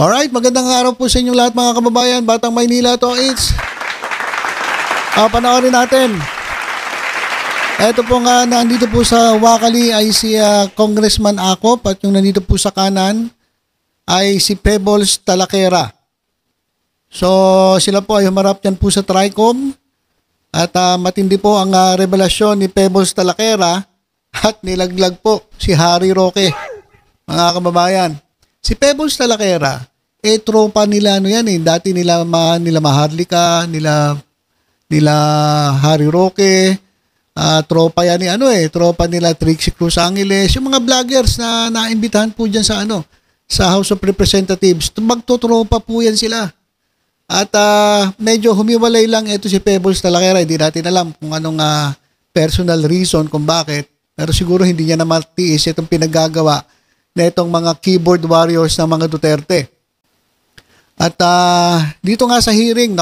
Alright, magandang araw po sa inyong lahat mga kababayan. Batang Maynila to, it's panoorin natin. Ito po nga, nandito po sa Wakali ay si Congressman Acop at yung nandito po sa kanan ay si Pebbles Talakera. So sila po ay humarap yan po sa TRICOM at matindi po ang revelasyon ni Pebbles Talakera at nilaglag po si Harry Roque, mga kababayan. Si Pebbles Talakera, tropa nila dati nila Maharlika, nila Harry Roque, tropa yan tropa nila Trixie Cruz Angeles, yung mga vloggers na naimbitahan po diyan sa House of Representatives. Magtotropa po yan sila. At medyo humiwalay lang ito si Pebbles Talakera. Hindi natin alam kung anong personal reason kung bakit. Pero siguro hindi niya na matiis itong pinagagawa na itong mga keyboard warriors ng mga Duterte. At dito nga sa hearing,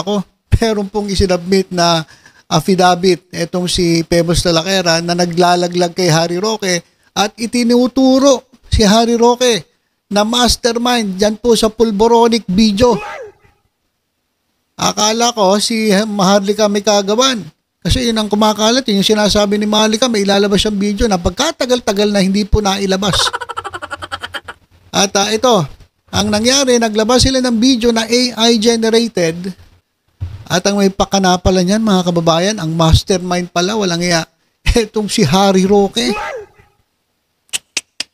meron pong isinabmit na affidavit itong si Pebbles Talakera na naglalaglag kay Harry Roque at itinuturo si Harry Roque na mastermind dyan po sa Pulboronic video. Akala ko si Maharlika may kagawan. Kasi yun ang kumakalat, yung sinasabi ni Maharlika, may ilalabas siyang video na pagkatagal-tagal na hindi po nailabas. At ito, ang nangyari, naglabas sila ng video na AI generated at ang may pakana pala niyan, mga kababayan, ang mastermind pala, walang iya. Etong si Harry Roque.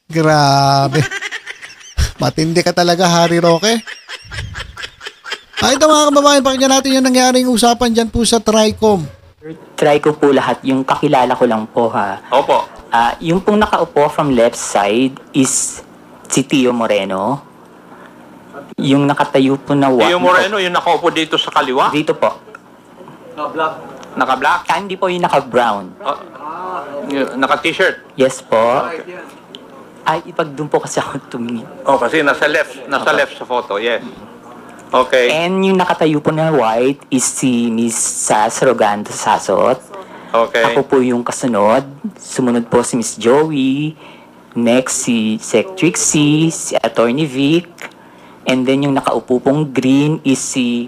Grabe. Matindi ka talaga, Harry Roque. Ito mga kababayan, pakinggan natin yung nangyaring usapan dyan po sa TRICOM. TRICOM po lahat, yung kakilala ko lang po ha. Opo. Yung pong nakaupo from left side is si Tio Moreno. Yung nakatayo po na Tio Moreno, yung nakaupo dito sa kaliwa? Dito po. Naka-black? Naka-black? Hindi po yung naka-brown. Naka-t-shirt? Yes po. Ay, ipag-doon po kasi ako tumingin. Kasi nasa left sa photo, yes. Okay. And yung nakatayo po na white is si Miss Sas Rogando Sasot. Okay. Ako po yung kasunod. Sumunod po si Miss Joey. Next si Sec Trixie, si Attorney Vic. And then yung nakaupo pong green is si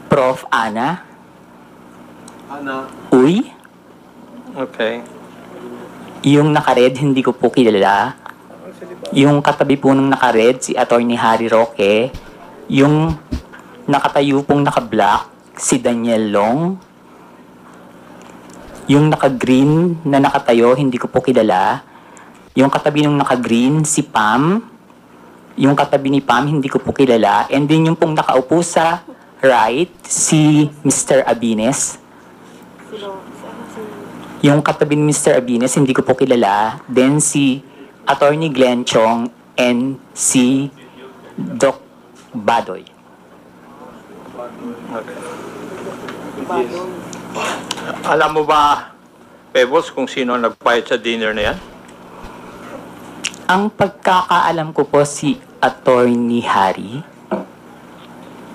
Prof. Ana. Uy. Okay. Yung naka-red, hindi ko po kilala. Yung katabi po nung naka-red, si Attorney Harry Roque. Yung nakatayo pong naka-black, si Daniel Long. Yung naka-green na nakatayo, hindi ko po kilala. Yung katabi nung naka-green, si Pam. Yung katabi ni Pam, hindi ko po kilala. And then yung pong nakaupo sa right, si Mr. Abines. Yung katabi ni Mr. Abines, hindi ko po kilala. Then si Attorney Glenn Chong and si Doc Badoy. Okay. Alam mo ba, Pebbles, kung sino ang nagbayad sa dinner na yan? Ang pagkakaalam ko po si Attorney Harry.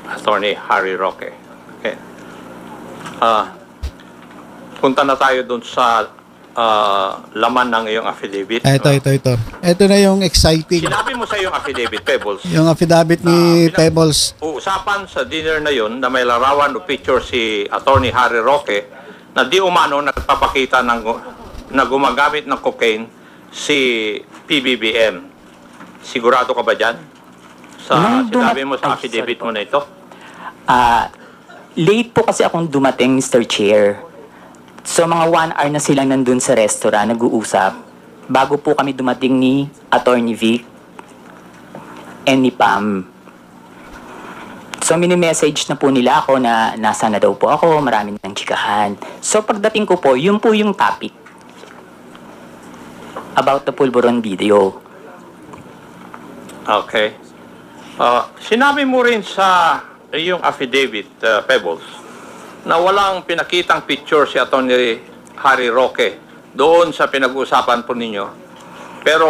Attorney Harry Roque. Okay. Punta na tayo dun sa laman ng iyong affidavit. Ito. Ito na yung exciting. Sinabi mo sa iyong affidavit, Pebbles. Yung affidavit ni Pebbles. Uusapan sa dinner na yun na may larawan o picture si Attorney Harry Roque na di umano nagpapakita na gumagamit ng cocaine si PBBM. Sigurado ka ba dyan? Sinabi mo sa affidavit mo na ito? Late po kasi akong dumating, Mr. Chair. So mga 1 hour na silang nandun sa restaurant, nag-uusap. Bago po kami dumating ni Attorney Vic and ni Pam. So mini-message na po nila ako na nasa na daw po ako, maraming ng chikahan. So pagdating ko po, yun po yung topic. About the Pulburon video. Okay. Sinabi mo rin sa iyong affidavit, Pebbles, na walang pinakitang picture si Atty. Harry Roque doon sa pinag-uusapan po ninyo. Pero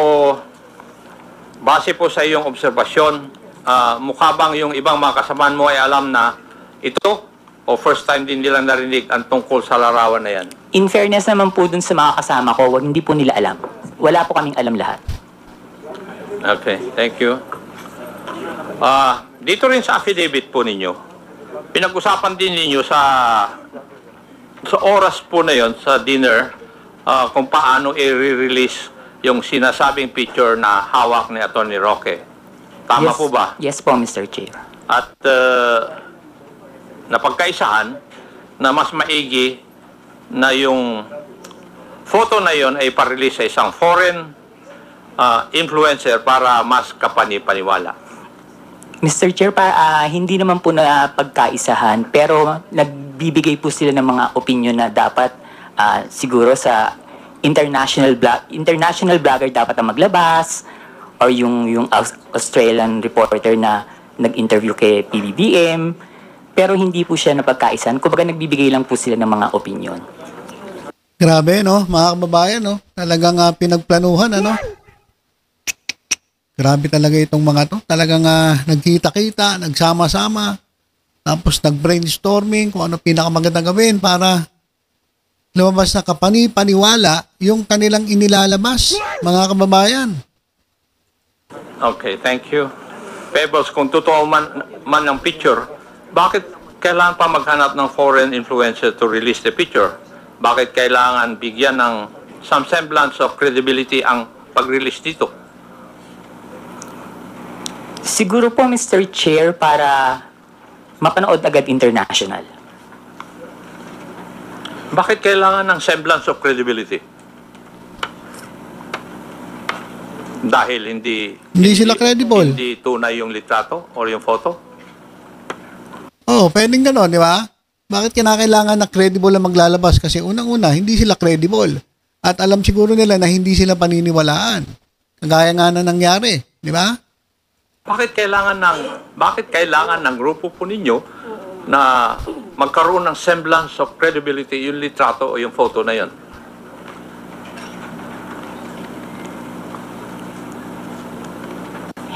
base po sa iyong obserbasyon, mukha bang yung ibang mga kasamaan mo ay alam na ito o first time din nilang narinig ang tungkol sa larawan na yan? In fairness naman po dun sa mga kasama ko, hindi po nila alam. Wala po kaming alam lahat. Okay, thank you. Dito rin sa affidavit po ninyo, pinag-usapan din ninyo sa oras po na yon sa dinner kung paano i-release yung sinasabing picture na hawak ni Atty. Roque. Tama Yes. po ba? Yes po, Mr. Chair. At napagkaisahan na mas maigi na yung photo na yon ay parelease sa isang foreign influencer para mas kapani-paniwala. Mr. Chair, hindi naman po na pagkaisahan, pero nagbibigay po sila ng mga opinion na dapat siguro sa international blogger dapat ang maglabas, or yung Australian reporter na nag-interview kay PBBM, pero hindi po siya napagkaisahan. Kumbaga nagbibigay lang po sila ng mga opinion. Grabe, no? Mga kababayan, no? Talagang pinagplanuhan, ano? Grabe talaga itong mga to. Talagang nagkita-kita, nagsama-sama, tapos nag-brainstorming kung ano pinakamagandang gawin para lumabas na kapani-paniwala yung kanilang inilalabas, mga kababayan. Okay, thank you. Pebbles, kung totoo man ang picture, bakit kailangan pa maghanap ng foreign influencer to release the picture? Bakit kailangan bigyan ng some semblance of credibility ang pag-release dito? Siguro po, Mr. Chair, para mapanood agad international. Bakit kailangan ng semblance of credibility? Dahil Hindi sila credible. Hindi tunay yung litrato or yung photo? Oh, pwedeng gano'n, di ba? Bakit kinakailangan na credible ang maglalabas? Kasi unang-una, hindi sila credible. At alam siguro nila na hindi sila paniniwalaan. Kagaya nga na nangyari, di ba? Bakit kailangan ng grupo po ninyo na magkaroon ng semblance of credibility yung litrato o yung photo na yun?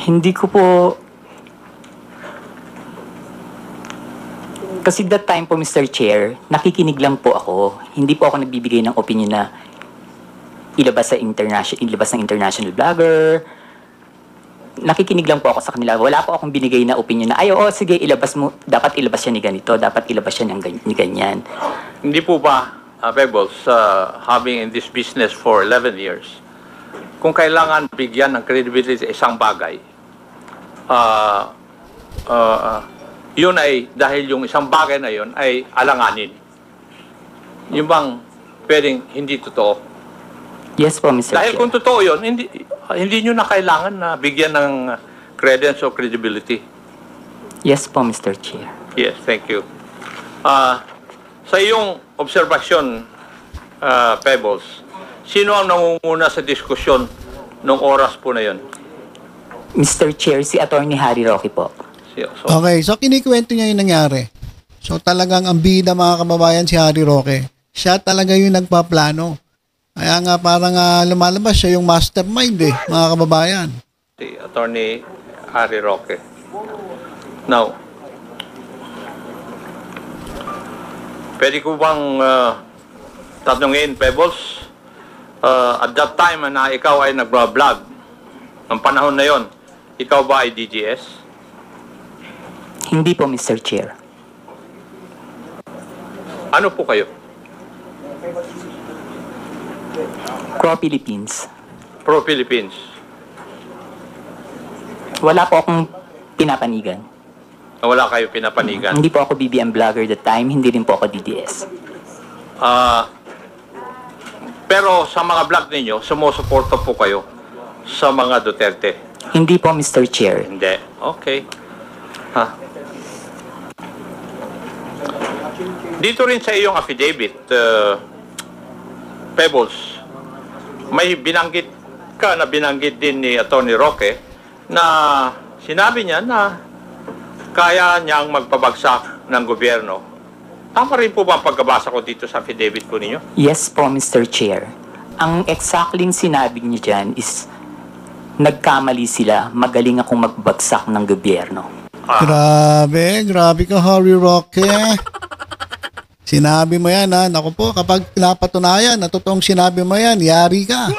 Hindi ko po... Kasi that time po, Mr. Chair, nakikinig lang po ako. Hindi po ako nagbibigay ng opinion na ilabas ng international blogger. Nakikinig lang po ako sa kanila. Wala po akong binigay na opinion na, ay, oo, sige, ilabas mo. Dapat ilabas siya ni ganito. Dapat ilabas siya ni ganyan. Hindi po ba, Pebbles, having in this business for 11 years, kung kailangan bigyan ng credibility isang bagay, yun ay dahil yung isang bagay na yun ay alanganin. Yung bang pwedeng hindi totoo? Yes po, Mr. Dahil Chair. kung totoo yun, hindi nyo na kailangan na bigyan ng credence o credibility. Yes po, Mr. Chair. Yes, thank you. Sa iyong obserbasyon, Pebbles, sino ang nangunguna sa diskusyon nung oras po na yun? Mr. Chair, si Atty. Harry Roque po. Okay, so kinikwento niya yung nangyari. So talagang ang bida, mga kababayan, si Harry Roque. Siya talaga yung nagpaplano. Kaya nga parang lumalabas siya yung mastermind mga kababayan. Si Atty. Harry Roque. Now, pwede ko bang tatanungin, Pebbles, at that time na ikaw ay nag-vlog, ng panahon na yon, ikaw ba ay DGS? Hindi po, Mr. Chair. Ano po kayo? Pro-Philippines. Pro-Philippines. Wala po akong pinapanigan. Wala kayo pinapanigan. Hindi po ako BBM vlogger that time, hindi rin po ako DDS. Pero sa mga vlog ninyo, sumusuporta po kayo sa mga Duterte? Hindi po, Mr. Chair. Hindi. Okay. Dito rin sa iyong affidavit, Pebbles, may binanggit din ni Atty. Roque na sinabi niya na kaya niyang magpabagsak ng gobyerno. Tama rin po ba ang pagkabasa ko dito sa affidavit po ninyo? Yes po, Mr. Chair. Ang exactly sinabi niya dyan is nagkamali sila, magaling akong magbagsak ng gobyerno. Grabe ka, Harry Roque. Sinabi mo yan, ha? Naku po, kapag napatunayan na totoong sinabi mo yan, yari ka.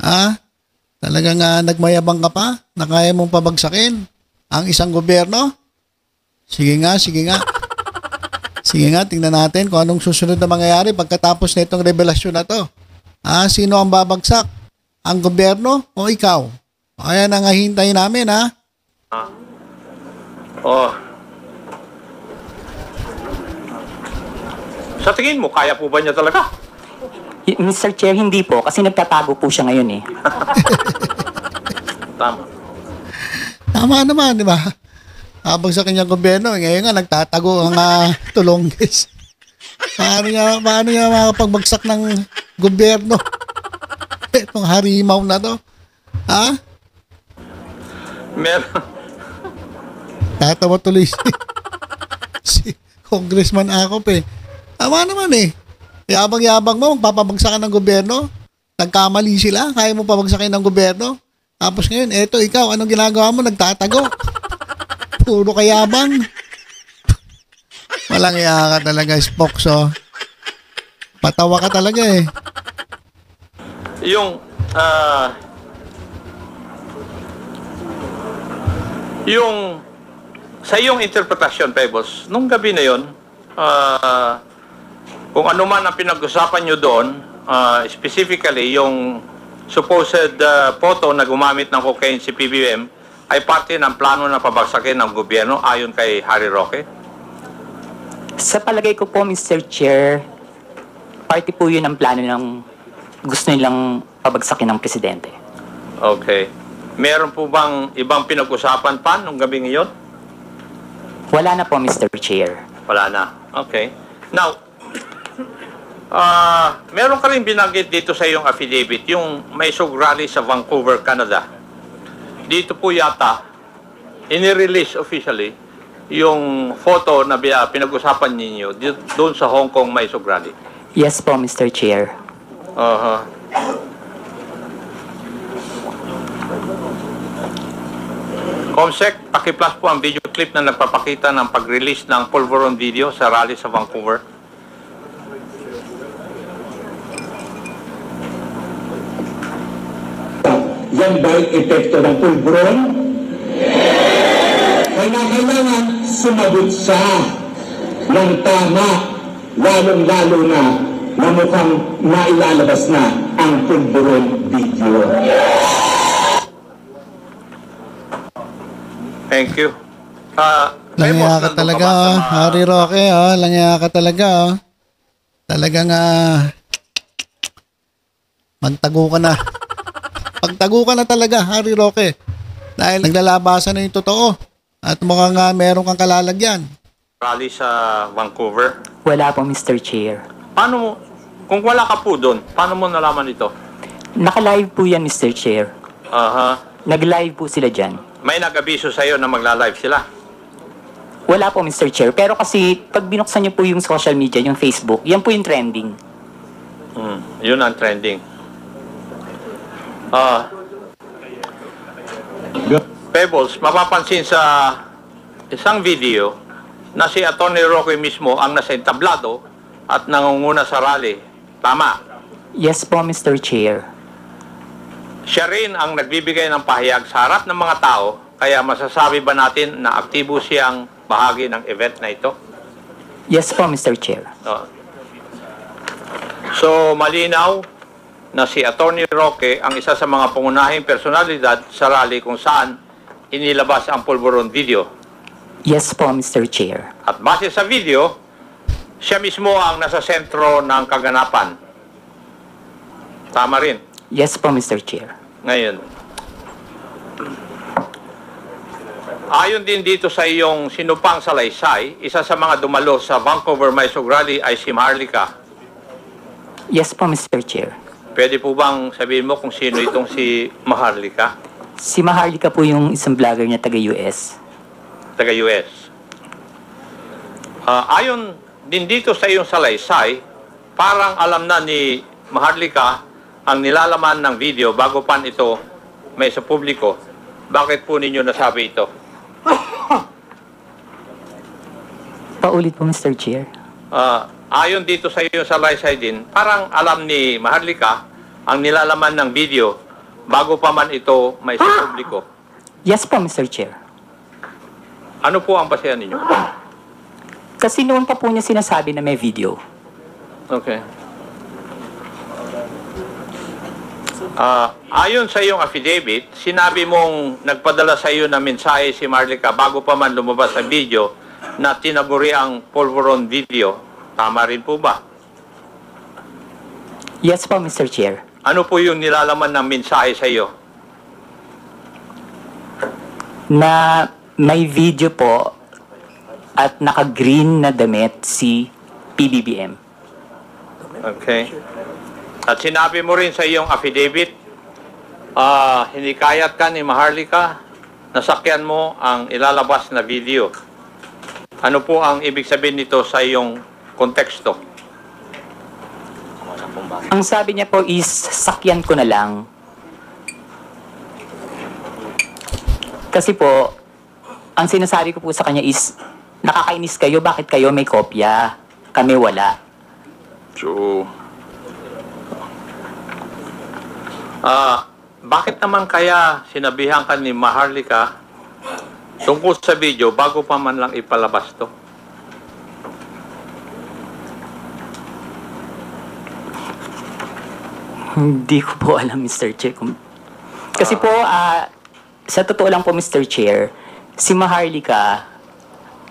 Ha? Talagang nagmayabang ka pa na kaya mong pabagsakin ang isang gobyerno? Sige nga, sige nga. Sige nga, tingnan natin kung anong susunod na mangyayari pagkatapos na itong revelasyon na to. Sino ang babagsak? Ang gobyerno o ikaw? Kaya nangahintayin namin, ha? Oh. Sa tingin mo, kaya po ba niya talaga? Mr. Chair, hindi po. Kasi nagtatago po siya ngayon eh. Tama. Tama naman, di ba? Babagsakin niya ang gobyerno. Ngayon nga, nagtatago ang tulonggis. Paano niya makapagbagsak ng gobyerno? Itong harimaw na to. Ha? Meron. Tatawa tuloy si Congressman Akop eh. Tama naman eh. Yabang-yabang mo, magpapabagsakan ng gobyerno. Nagkamali sila, kaya mo pabagsakin ng gobyerno. Tapos ngayon, eto ikaw, anong ginagawa mo? Nagtatago. Puro kayabang. Walang iya ka talaga, Spokso. Patawa ka talaga eh. Yung sa iyong interpretasyon, Pebbles, nung gabi na yon, kung ano man ang pinag-usapan nyo doon, specifically yung supposed photo na gumamit ng cocaine si PBBM ay parte ng plano na pabagsakin ng gobyerno ayon kay Harry Roque? Sa palagay ko po, Mr. Chair, party po yun ang plano ng gusto nilang pabagsakin ng presidente. Okay. Meron po bang ibang pinag-usapan pa nung gabi ngayon? Wala na po, Mr. Chair. Wala na. Okay. Now, meron ka rin binanggit dito sa iyong affidavit, yung may sug rally sa Vancouver, Canada. Dito po yata, inirelease officially, yung photo na pinag-usapan ninyo doon sa Hong Kong may sug rally. Yes po, Mr. Chair. Comsec, paki-plus po ang video clip na nagpapakita ng pag-release ng Pulveron video sa rally sa Vancouver. Yan ba'y epekto ng pulburon? Kailangan sumagot siya ng tama, lalong-lalo na mukhang mailalabas na ang pulburon video. Thank you. Langya ka talaga, Harry Roque, langya ka talaga, Talagang magtago ka na. Pagtago ka na talaga, Harry Roque. Dahil naglalabasan na yung totoo. At mukhang meron kang kalalagyan. Rally sa Vancouver. Wala po, Mr. Chair. Paano mo, kung wala ka po doon, paano mo nalaman ito? Naka-live po yan, Mr. Chair. Nag-live po sila dyan. May nag-abiso sa'yo na magla-live sila? Wala po, Mr. Chair. Pero kasi, pag binuksan niyo po yung social media, yung Facebook, yan po yung trending. Yun ang trending. Pebbles, mapapansin sa isang video na si Atty. Roque mismo ang nasa entablado at nangunguna sa rally. Tama? Yes po, Mr. Chair. Siya rin ang nagbibigay ng pahayag sa harap ng mga tao, kaya masasabi ba natin na aktibo siyang bahagi ng event na ito? Yes po, Mr. Chair. So, malinaw na si Atty. Roque ang isa sa mga pangunahing personalidad sa rally kung saan inilabas ang Pulveron video. Yes po, Mr. Chair. At base sa video, siya mismo ang nasa sentro ng kaganapan. Tama rin. Yes po, Mr. Chair. Ngayon, ayon din dito sa iyong sinupang salaysay, isa sa mga dumalo sa Vancouver Maisog Rally ay si Maharlika. Yes po, Mr. Chair. Pwede po bang sabihin mo kung sino itong si Maharlika? Si Maharlika po yung isang vlogger niya taga-US. Taga-US. Ayon din dito sa iyong salaysay, parang alam na ni Maharlika ang nilalaman ng video bago pa ito may sa publiko. Bakit po ninyo nasabi ito? Paulit po, Mr. Chair. Ayon dito sa iyong salaysay din, parang alam ni Maharlika ang nilalaman ng video bago pa man ito may sa publiko. Yes po, Mr. Chair. Ano po ang basehan ninyo? Kasi noon pa po niya sinasabi na may video. Okay. Ayon sa iyong affidavit, sinabi mong nagpadala sa iyo ng mensahe si Marlica bago pa man lumabas sa video na tinaguri ang Polvoron video. Tama rin po ba? Yes po, Mr. Chair. Ano po yung nilalaman ng mensahe sa iyo? Na may video po at naka-green na damit si PBBM. Okay. At sinabi mo rin sa iyong affidavit, hinikayat ka ni Maharlika, nasakyan mo ang ilalabas na video. Ano po ang ibig sabihin nito sa iyong konteksto? Ang sabi niya po is, sakyan ko na lang. Kasi po, ang sinasabi ko po sa kanya is, nakakainis kayo, bakit kayo may kopya? Kami wala. So, bakit naman kaya sinabihan ka ni Maharlika tungkol sa video bago pa man lang ipalabas to? Hindi ko po alam, Mr. Chair. Kasi po, sa totoo lang po, Mr. Chair, si Maharlika,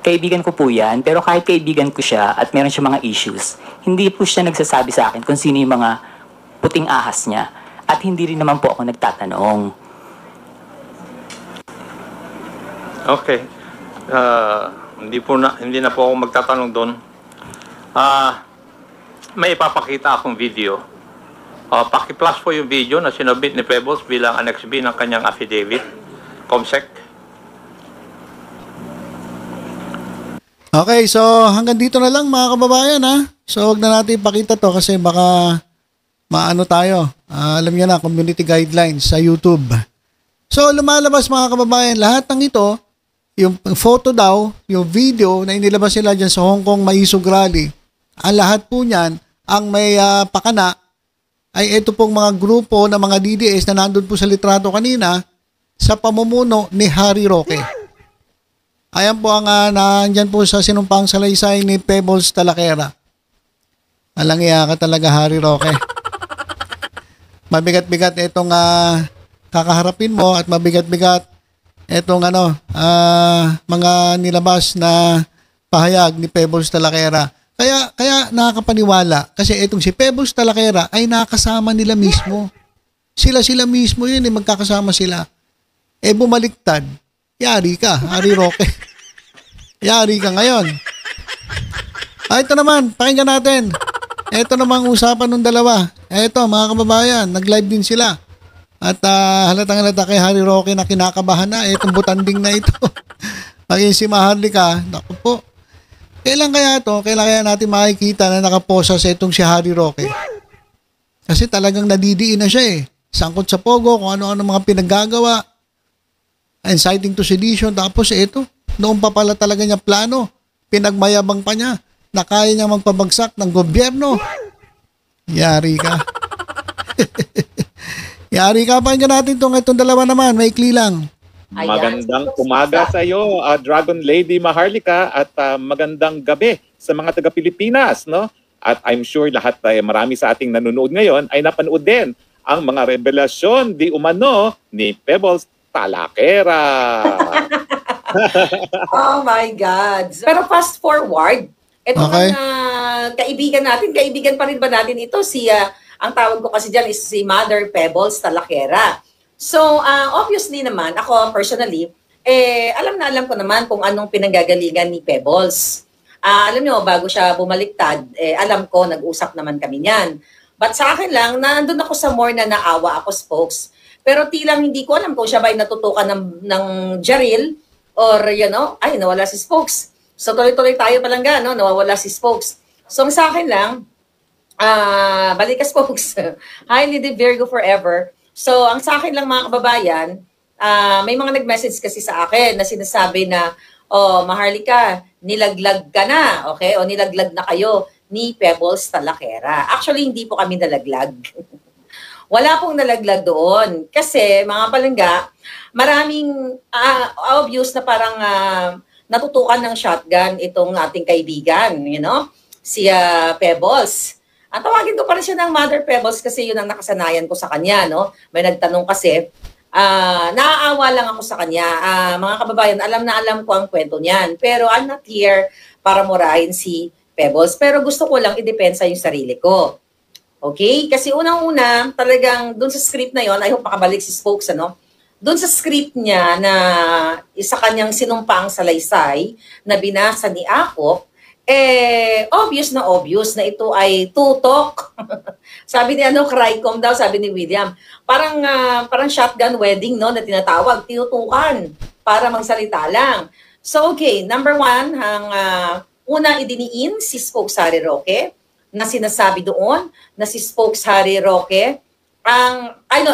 kaibigan ko po yan, pero kahit kaibigan ko siya at meron siya mga issues, hindi po siya nagsasabi sa akin kung sino yung mga puting ahas niya. At hindi rin naman po ako nagtatanong. Okay. Hindi na po ako magtatanong doon. May ipapakita akong video. Paki-plus po yung video na sinubmit ni Pebbles bilang Annex B ng kanyang affidavit. Comsec. Okay, so hanggang dito na lang mga kababayan ha. So wag na natin ipakita to kasi baka maano tayo. Alam niyo na, community guidelines sa YouTube. So lumalabas mga kababayan, lahat ng ito, yung photo daw, yung video na inilabas nila dyan sa Hong Kong Maisog Rally, ang lahat po niyan, ang may pakana, ay ito pong mga grupo ng mga DDS na nandun po sa litrato kanina sa pamumuno ni Harry Roque. Ayan po ang nandyan po sa sinumpang salaysay ni Pebbles Talakera. Alang iya ka talaga, Harry Roque. Mabigat-bigat itong kakaharapin mo at mabigat-bigat itong mga nilabas na pahayag ni Pebbles Talakera. Kaya nakakapaniwala kasi itong si Pebbles Talakera ay nakasama nila mismo. Sila mismo yun, magkakasama sila. Bumaliktad. Yari ka, Harry Roque. Yari ka ngayon. Ito naman, pakinggan natin. Ito namang usapan ng dalawa. Ito, mga kababayan, nag-live din sila. At halatang-halata kay Harry Roque na kinakabahan na. Itong butanding na ito. Maging si Maharlika, naku po. Kailan kaya natin makikita na nakaposa sa itong si Harry Roque? Kasi talagang nadidiin na siya eh. Sangkot sa pogo, kung ano-ano mga pinaggagawa. Inciting to sedition. Tapos ito, noon pa pala talaga niya plano. Pinagmayabang pa niya na kaya niya magpabagsak ng gobyerno. Yari ka. Yari ka. Pakinggan natin itong dalawa naman. Maikli lang. Magandang umaga sa iyo, Dragon Lady Maharlika, at magandang gabi sa mga taga-Pilipinas, no? At I'm sure lahat marami sa ating nanonood ngayon ay napanood din ang mga revelasyon di umano ni Pebbles Talakera. Oh my God. Pero fast forward, ito Okay. kaibigan natin, kaibigan pa rin ba natin ito? Ang tawag ko kasi dyan is si Mother Pebbles Talakera. So, obviously naman, ako personally, alam ko naman kung anong pinanggagalingan ni Pebbles. Alam nyo, bago siya bumaliktad, alam ko, nag-usap naman kami niyan. But sa akin lang, nandun ako sa more na naawa ako, spokes. Pero tilang hindi ko alam kung siya ba ay natutukan ng Jaril or, ay, nawala si spokes. So, tuloy-tuloy tayo palangga, no? Nawawala si spokes. So, sa akin lang, balik ka spokes. Highly the Virgo forever. So, ang sa akin lang mga kababayan, may mga nag-message kasi sa akin na sinasabi na, Maharlika, nilaglag ka na, okay? O nilaglag na kayo ni Pebbles Talakera. Actually, hindi po kami nalaglag. Wala pong nalaglag doon. Kasi, mga palangga, maraming obvious na parang natutukan ng shotgun itong ating kaibigan, si Pebbles. Ang tawagin ko pa rin siya ng Mother Pebbles kasi yun ang nakasanayan ko sa kanya, no? May nagtanong kasi, naaawa lang ako sa kanya. Mga kababayan, alam na alam ko ang kwento niyan. Pero I'm not here para murahin si Pebbles. Pero gusto ko lang idepensa yung sarili ko. Okay? Kasi unang-una, talagang dun sa script na yon, I hope makabalik si Spokes, Dun sa script niya na isa kanyang sinumpaang salaysay na binasa ni Akop, obvious na ito ay tutok. Sabi ni Crycom daw, sabi ni William. Parang shotgun wedding, no, na tinatawag, tinutukan para magsalita lang. So, okay, number one, una idiniin si Spokes Harry Roque, na sinasabi doon na si Spokes Harry Roque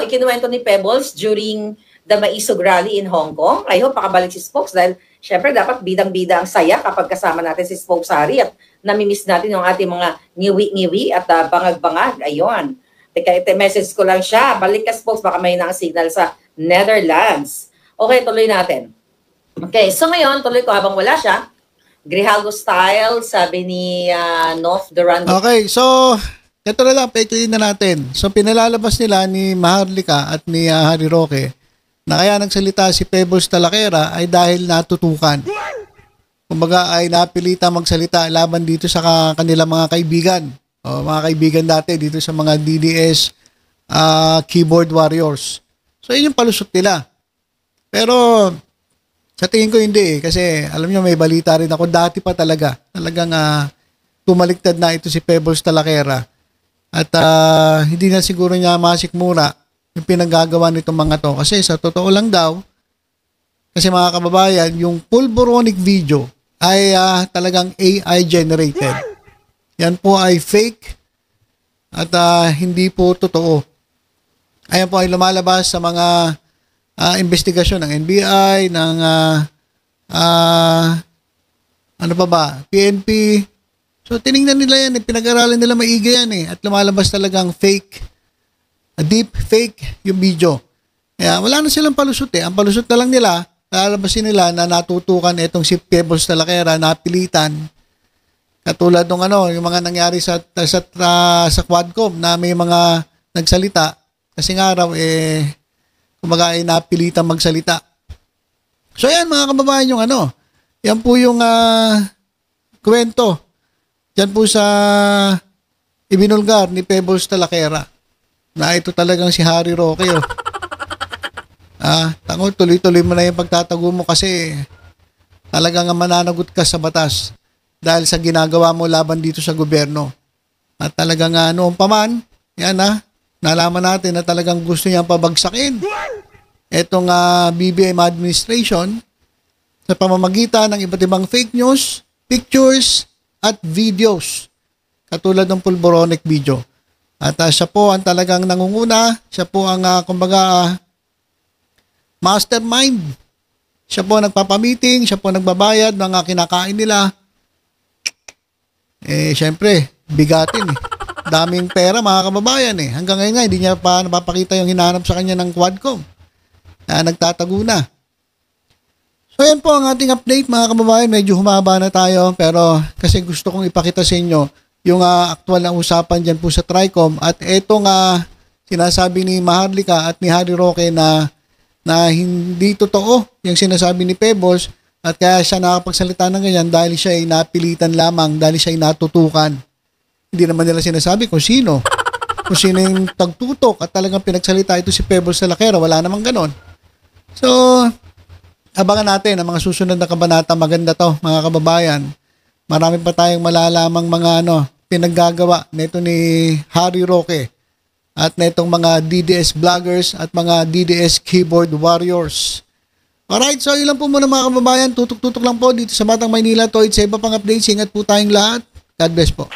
ikinuwento ni Pebbles during the Maisog Rally in Hong Kong. I hope pakabalik si Spokes dahil syempre dapat bidang-bida ang saya kapag kasama natin si Spokes Harry at namimiss natin yung ating mga ngiwi-ngiwi at bangag-bangag. Ayun. Teka, message ko lang siya. Balik ka, Spokes, baka may nang signal sa Netherlands. Okay, tuloy natin. Okay, so ngayon, tuloy ko habang wala siya. Grijaldo style, sabi ni Nof Durando. Okay, so ito na lang, pekliin na natin. So pinalalabas nila ni Maharlika at ni Harry Roque na kaya nagsalita si Pebbles Talakera ay dahil natutukan. Kumbaga ay napilita magsalita laban dito sa kanilang mga kaibigan. O mga kaibigan dati dito sa mga DDS keyboard warriors. So yun yung palusot nila. Pero sa tingin ko hindi kasi alam nyo may balita rin ako dati pa talaga. Talagang tumaliktad na ito si Pebbles Talakera. At hindi na siguro niya masikmura yung pinagagawa nitong mga to. Kasi sa totoo lang daw, kasi mga kababayan, yung pulboronic video ay talagang AI generated. Yan po ay fake at hindi po totoo. Ayan po ay lumalabas sa mga investigasyon ng NBI, ng PNP. So tiningnan nila yan, pinag-aralan nila maigi yan at lumalabas talagang fake, deep fake yung video. Kaya wala na silang palusot Ang palusot na lang nila, lalabasin nila na natutukan itong si Pebbles Talakera, napilitan. Katulad ng yung mga nangyari sa Quadcom na may mga nagsalita kasi nga raw kumbaga ay napilitan magsalita. So yan mga kababayan yung yan po yung kwento. Diyan po sa ibinulgar ni Pebbles Talakera na ito talagang si Harry Roque. Tango, tuloy-tuloy mo na yung pagtatago mo kasi talagang mananagot ka sa batas dahil sa ginagawa mo laban dito sa gobyerno. At talagang noong paman, yan nalaman natin na talagang gusto niyang pabagsakin itong BBM administration sa pamamagitan ng iba't ibang fake news, pictures, at videos katulad ng pulboronic video. At siya po ang talagang nangunguna, siya po ang kumbaga mastermind. Siya po nagpapamiting, siya po nagbabayad ng kinakain nila. Syempre, bigatin Daming pera mga kababayan Hanggang ngayon nga, hindi niya pa napapakita yung hinahanap sa kanya ng Quadcom. Nagtatago na. So yan po ang ating update mga kababayan. Medyo humaba na tayo pero kasi gusto kong ipakita sa inyo yung aktual na usapan dyan po sa Tricom at etong sinasabi ni Maharlika at ni Harry Roque na hindi totoo yung sinasabi ni Pebbles at kaya siya nakapagsalita ng ganyan dahil siya ay napilitan lamang, dahil siya ay natutukan. Hindi naman nila sinasabi kung sino yung tagtutok at talagang pinagsalita ito si Pebbles Talakera. Wala namang ganon. So abangan natin ang mga susunod na kabanata. Maganda to mga kababayan. Marami pa tayong malalamang mga pinaggagawa nito ni Harry Roque at netong mga DDS vloggers at mga DDS keyboard warriors. Alright, so yun lang po muna mga kababayan. Tutok-tutok lang po dito sa Batang Maynila. Sa iba pang updates, ingat po tayong lahat. God bless po.